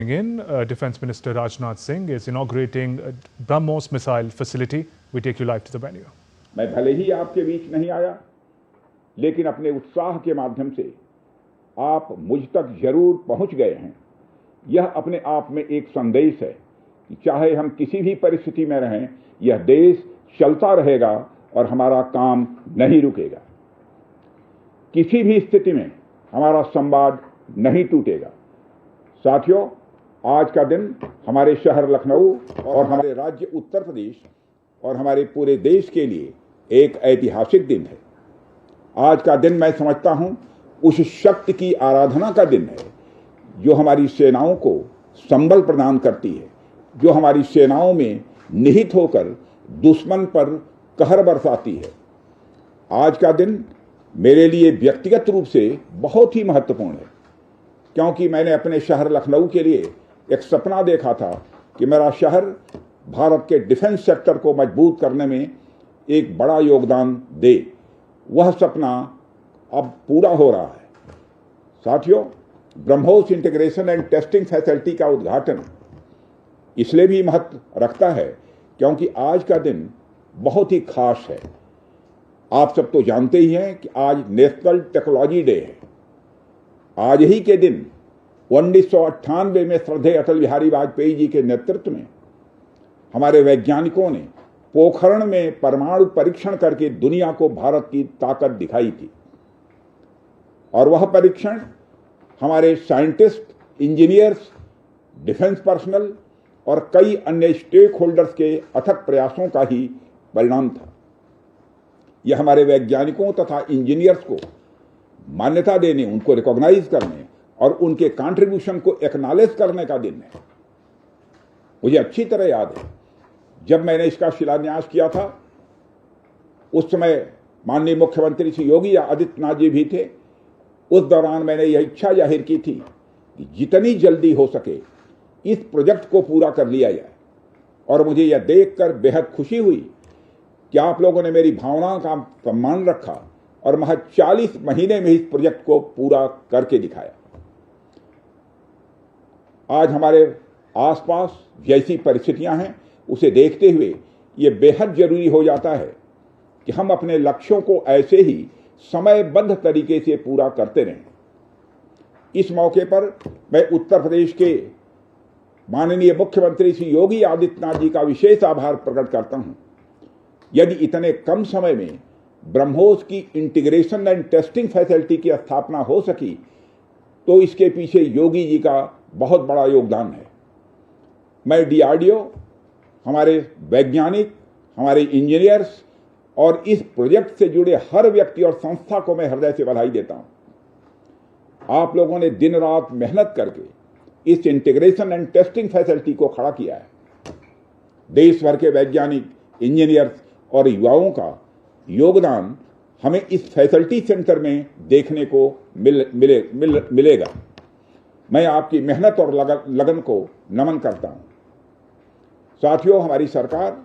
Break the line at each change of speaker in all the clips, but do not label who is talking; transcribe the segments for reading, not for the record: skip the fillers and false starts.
Defence Minister Rajnath Singh is inaugurating BrahMos missile facility. We take you live to the venue.
मैं भले ही आपके बीच नहीं आया, लेकिन अपने उत्साह के माध्यम से आप मुझ तक जरूर पहुंच गए हैं। यह अपने आप में एक संदेश है कि चाहे हम किसी भी परिस्थिति में रहें, यह देश चलता रहेगा और हमारा काम नहीं रुकेगा। किसी भी स्थिति में हमारा संवाद नहीं टूटेगा। साथियों, आज का दिन हमारे शहर लखनऊ और हमारे राज्य उत्तर प्रदेश और हमारे पूरे देश के लिए एक ऐतिहासिक दिन है। आज का दिन मैं समझता हूं उस शक्ति की आराधना का दिन है जो हमारी सेनाओं को संबल प्रदान करती है, जो हमारी सेनाओं में निहित होकर दुश्मन पर कहर बरसाती है। आज का दिन मेरे लिए व्यक्तिगत रूप से बहुत ही महत्वपूर्ण है, क्योंकि मैंने अपने शहर लखनऊ के लिए एक सपना देखा था कि मेरा शहर भारत के डिफेंस सेक्टर को मजबूत करने में एक बड़ा योगदान दे। वह सपना अब पूरा हो रहा है। साथियों, BrahMos integration and testing facility का उद्घाटन इसलिए भी महत्व रखता है क्योंकि आज का दिन बहुत ही खास है। आप सब तो जानते ही हैं कि आज नेशनल टेक्नोलॉजी डे है। आज ही के दिन 1998 में श्रद्धेय अटल बिहारी वाजपेयी जी के नेतृत्व में हमारे वैज्ञानिकों ने पोखरण में परमाणु परीक्षण करके दुनिया को भारत की ताकत दिखाई थी। और वह परीक्षण हमारे साइंटिस्ट, इंजीनियर्स, डिफेंस पर्सनल और कई अन्य स्टेक होल्डर्स के अथक प्रयासों का ही परिणाम था। यह हमारे वैज्ञानिकों तथा इंजीनियर्स को मान्यता देने, उनको रिकॉग्नाइज करने और उनके कंट्रीब्यूशन को एक्नॉलेज करने का दिन है। मुझे अच्छी तरह याद है, जब मैंने इसका शिलान्यास किया था, उस समय माननीय मुख्यमंत्री श्री योगी आदित्यनाथ जी भी थे। उस दौरान मैंने यह इच्छा जाहिर की थी कि जितनी जल्दी हो सके इस प्रोजेक्ट को पूरा कर लिया जाए। और मुझे यह देखकर बेहद खुशी हुई कि आप लोगों ने मेरी भावनाओं का सम्मान रखा और महज 40 महीने में इस प्रोजेक्ट को पूरा करके दिखाया। आज हमारे आसपास जैसी परिस्थितियां हैं, उसे देखते हुए ये बेहद जरूरी हो जाता है कि हम अपने लक्ष्यों को ऐसे ही समयबद्ध तरीके से पूरा करते रहें। इस मौके पर मैं उत्तर प्रदेश के माननीय मुख्यमंत्री श्री योगी आदित्यनाथ जी का विशेष आभार प्रकट करता हूं। यदि इतने कम समय में ब्रह्मोस की इंटीग्रेशन एंड टेस्टिंग फैसिलिटी की स्थापना हो सकी, तो इसके पीछे योगी जी का बहुत बड़ा योगदान है। मैं डीआरडीओ, हमारे वैज्ञानिक, हमारे इंजीनियर्स और इस प्रोजेक्ट से जुड़े हर व्यक्ति और संस्था को मैं हृदय से बधाई देता हूं। आप लोगों ने दिन रात मेहनत करके इस इंटीग्रेशन एंड टेस्टिंग फैसिलिटी को खड़ा किया है। देश भर के वैज्ञानिक, इंजीनियर्स और युवाओं का योगदान हमें इस फैसिलिटी सेंटर में देखने को मिलेगा। मैं आपकी मेहनत और लगन को नमन करता हूं। साथियों, हमारी सरकार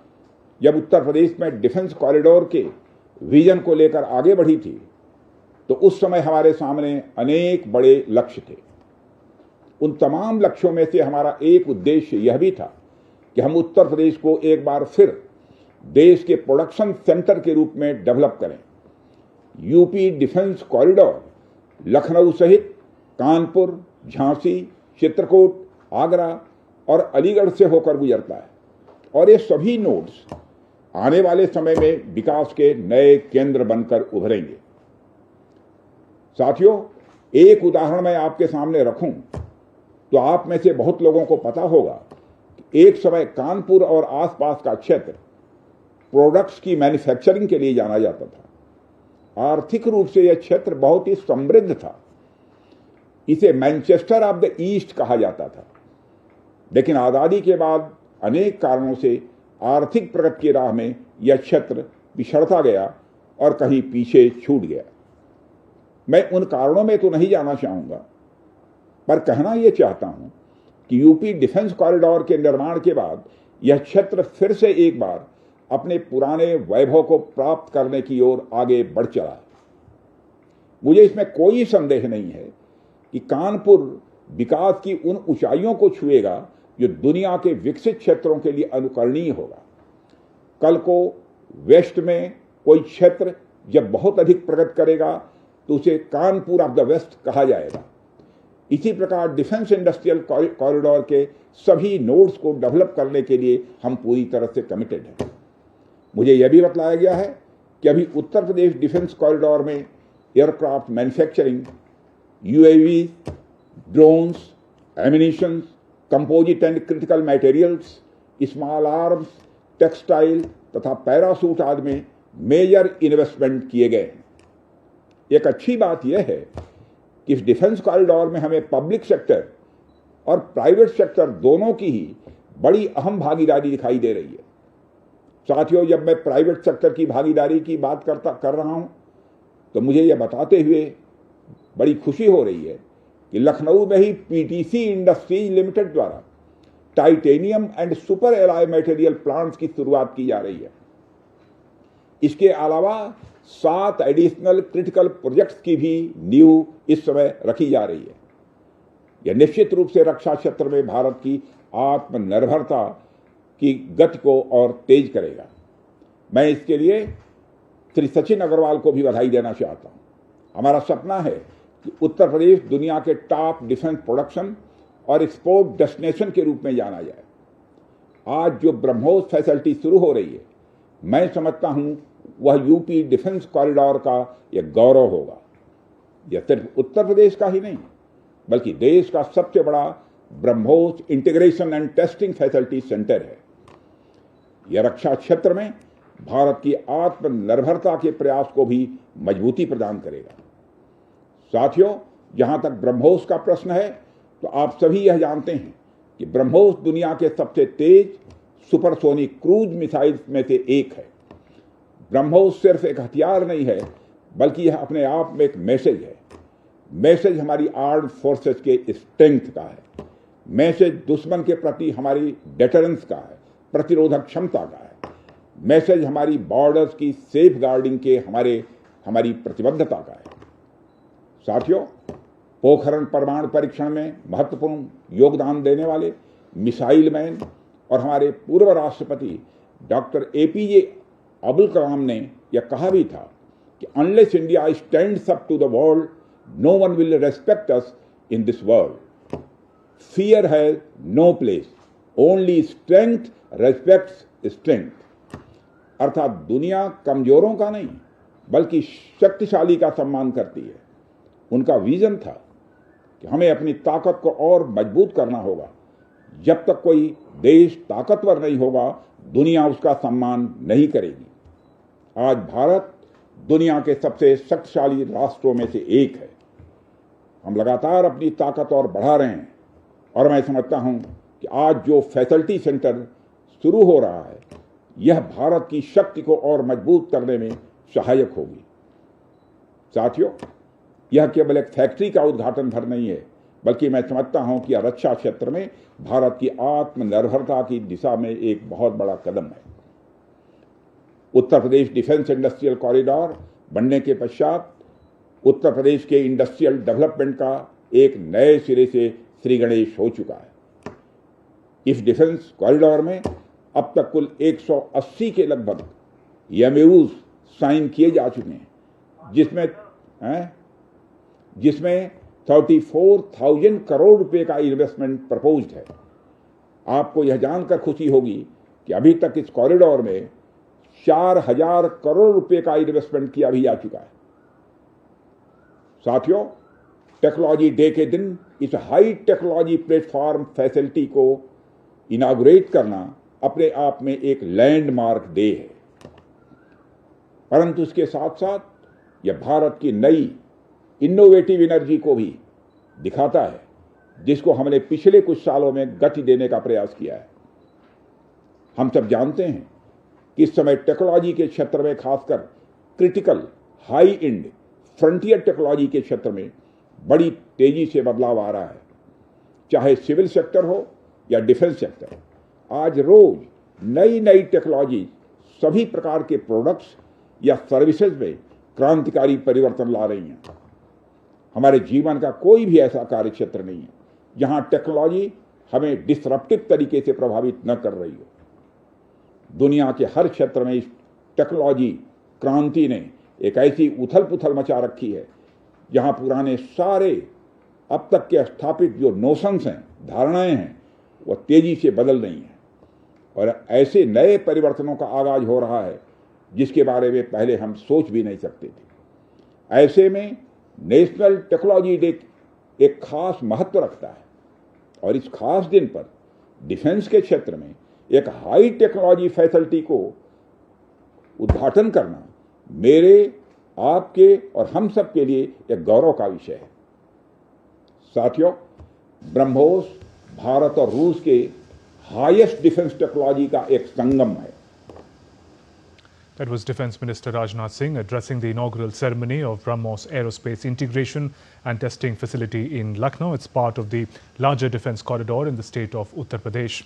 जब उत्तर प्रदेश में डिफेंस कॉरिडोर के विजन को लेकर आगे बढ़ी थी, तो उस समय हमारे सामने अनेक बड़े लक्ष्य थे। उन तमाम लक्ष्यों में से हमारा एक उद्देश्य यह भी था कि हम उत्तर प्रदेश को एक बार फिर देश के प्रोडक्शन सेंटर के रूप में डेवलप करें। यूपी डिफेंस कॉरिडोर लखनऊ सहित कानपुर, झांसी, चित्रकूट, आगरा और अलीगढ़ से होकर गुजरता है और ये सभी नोड्स आने वाले समय में विकास के नए केंद्र बनकर उभरेंगे। साथियों, एक उदाहरण मैं आपके सामने रखूं तो आप में से बहुत लोगों को पता होगा कि एक समय कानपुर और आसपास का क्षेत्र प्रोडक्ट्स की मैन्युफैक्चरिंग के लिए जाना जाता था। आर्थिक रूप से यह क्षेत्र बहुत ही समृद्ध था। इसे मैनचेस्टर ऑफ द ईस्ट कहा जाता था। लेकिन आज़ादी के बाद अनेक कारणों से आर्थिक प्रगति की राह में यह क्षेत्र पिछड़ता गया और कहीं पीछे छूट गया। मैं उन कारणों में तो नहीं जाना चाहूँगा, पर कहना यह चाहता हूँ कि यूपी डिफेंस कॉरिडोर के निर्माण के बाद यह क्षेत्र फिर से एक बार अपने पुराने वैभव को प्राप्त करने की ओर आगे बढ़ चला है। मुझे इसमें कोई संदेह नहीं है कि कानपुर विकास की उन ऊंचाइयों को छुएगा जो दुनिया के विकसित क्षेत्रों के लिए अनुकरणीय होगा। कल को वेस्ट में कोई क्षेत्र जब बहुत अधिक प्रगति करेगा तो उसे कानपुर ऑफ द वेस्ट कहा जाएगा। इसी प्रकार डिफेंस इंडस्ट्रियल कॉरिडोर के सभी नोड्स को डेवलप करने के लिए हम पूरी तरह से कमिटेड हैं। मुझे यह भी बतलाया गया है कि अभी उत्तर प्रदेश डिफेंस कॉरिडोर में aircraft manufacturing, UAV, drones, ammunitions, composite and critical materials, small arms, textile तथा पैरासूट आदि में मेजर इन्वेस्टमेंट किए गए हैं। एक अच्छी बात यह है कि इस डिफेंस कॉरिडोर में हमें पब्लिक सेक्टर और प्राइवेट सेक्टर दोनों की ही बड़ी अहम भागीदारी दिखाई दे रही है। साथियों, जब मैं प्राइवेट सेक्टर की भागीदारी की बात कर रहा हूं तो मुझे यह बताते हुए बड़ी खुशी हो रही है कि लखनऊ में ही पीटीसी इंडस्ट्रीज लिमिटेड द्वारा titanium and super alloy material plants की शुरुआत की जा रही है। इसके अलावा 7 एडिशनल क्रिटिकल प्रोजेक्ट्स की भी नींव इस समय रखी जा रही है। यह निश्चित रूप से रक्षा क्षेत्र में भारत की आत्मनिर्भरता की गति को और तेज करेगा। मैं इसके लिए श्री सचिन अग्रवाल को भी बधाई देना चाहता हूं। हमारा सपना है कि उत्तर प्रदेश दुनिया के टॉप डिफेंस प्रोडक्शन और एक्सपोर्ट डेस्टिनेशन के रूप में जाना जाए। आज जो ब्रह्मोस फैसिलिटी शुरू हो रही है, मैं समझता हूं वह यूपी डिफेंस कॉरिडोर का यह गौरव होगा। यह सिर्फ उत्तर प्रदेश का ही नहीं बल्कि देश का सबसे बड़ा BrahMos integration and testing facility centre है। यह रक्षा क्षेत्र में भारत की आत्मनिर्भरता के प्रयास को भी मजबूती प्रदान करेगा। साथियों, जहां तक ब्रह्मोस का प्रश्न है तो आप सभी यह जानते हैं कि ब्रह्मोस दुनिया के सबसे तेज सुपरसोनिक क्रूज मिसाइल में से एक है। ब्रह्मोस सिर्फ एक हथियार नहीं है बल्कि यह अपने आप में एक मैसेज है। मैसेज हमारी आर्म्ड फोर्सेस के स्ट्रेंथ का है। मैसेज दुश्मन के प्रति हमारी डेटरेंस का है, प्रतिरोधक क्षमता का है। मैसेज हमारी बॉर्डर्स की सेफ गार्डिंग के हमारी प्रतिबद्धता का है। साथियों, पोखरण परमाणु परीक्षण में महत्वपूर्ण योगदान देने वाले मिसाइल मैन और हमारे पूर्व राष्ट्रपति डॉक्टर एपीजे अब्दुल कलाम ने यह कहा भी था कि unless India stands up to the world, no one will respect us in this world. Fear has no place, only strength respects strength. अर्थात दुनिया कमजोरों का नहीं बल्कि शक्तिशाली का सम्मान करती है। उनका विजन था कि हमें अपनी ताकत को और मजबूत करना होगा। जब तक कोई देश ताकतवर नहीं होगा, दुनिया उसका सम्मान नहीं करेगी। आज भारत दुनिया के सबसे शक्तिशाली राष्ट्रों में से एक है। हम लगातार अपनी ताकत और बढ़ा रहे हैं और मैं समझता हूं कि आज जो फैसिलिटी सेंटर शुरू हो रहा है, यह भारत की शक्ति को और मजबूत करने में सहायक होगी। साथियों, यह केवल एक फैक्ट्री का उद्घाटन भर नहीं है बल्कि मैं समझता हूं कि यह रक्षा क्षेत्र में भारत की आत्मनिर्भरता की दिशा में एक बहुत बड़ा कदम है। उत्तर प्रदेश डिफेंस इंडस्ट्रियल कॉरिडोर बनने के पश्चात उत्तर प्रदेश के इंडस्ट्रियल डेवलपमेंट का एक नए सिरे से श्री गणेश हो चुका है। इस डिफेंस कॉरिडोर में अब तक कुल 180 के लगभग एमओयूज साइन किए जा चुके हैं, जिसमें 34,000 करोड़ रुपए का इन्वेस्टमेंट प्रपोज्ड है। आपको यह जानकर खुशी होगी कि अभी तक इस कॉरिडोर में 4,000 करोड़ रुपए का इन्वेस्टमेंट किया भी जा चुका है। साथियों, टेक्नोलॉजी डे के दिन इस हाई टेक्नोलॉजी प्लेटफॉर्म फैसिलिटी को इनाग्रेट करना अपने आप में एक लैंडमार्क डे है, परंतु इसके साथ साथ यह भारत की नई इनोवेटिव एनर्जी को भी दिखाता है, जिसको हमने पिछले कुछ सालों में गति देने का प्रयास किया है। हम सब जानते हैं कि इस समय टेक्नोलॉजी के क्षेत्र में, खासकर critical high and frontier technology के क्षेत्र में बड़ी तेजी से बदलाव आ रहा है। चाहे सिविल सेक्टर हो या डिफेंस सेक्टर, आज रोज नई नई टेक्नोलॉजी सभी प्रकार के प्रोडक्ट्स या सर्विसेज में क्रांतिकारी परिवर्तन ला रही हैं। हमारे जीवन का कोई भी ऐसा कार्य क्षेत्र नहीं है जहां टेक्नोलॉजी हमें डिसरप्टिव तरीके से प्रभावित न कर रही हो। दुनिया के हर क्षेत्र में इस टेक्नोलॉजी क्रांति ने एक ऐसी उथल पुथल मचा रखी है जहां पुराने सारे अब तक के स्थापित जो नोशंस हैं, धारणाएं हैं, वो तेजी से बदल रही हैं और ऐसे नए परिवर्तनों का आगाज हो रहा है जिसके बारे में पहले हम सोच भी नहीं सकते थे। ऐसे में नेशनल टेक्नोलॉजी डे एक खास महत्व रखता है और इस खास दिन पर डिफेंस के क्षेत्र में एक हाई टेक्नोलॉजी फैसिलिटी को उद्घाटन करना मेरे, आपके और हम सब के लिए एक गौरव का विषय है। साथियों, ब्रह्मोस भारत और रूस के हाईएस्ट डिफेंस टेक्नोलॉजी का एक संगम है।
That was Defence Minister Rajnath Singh addressing the inaugural ceremony of BrahMos Aerospace Integration and Testing Facility in Lucknow. It's part of the larger defence corridor in the state of Uttar Pradesh.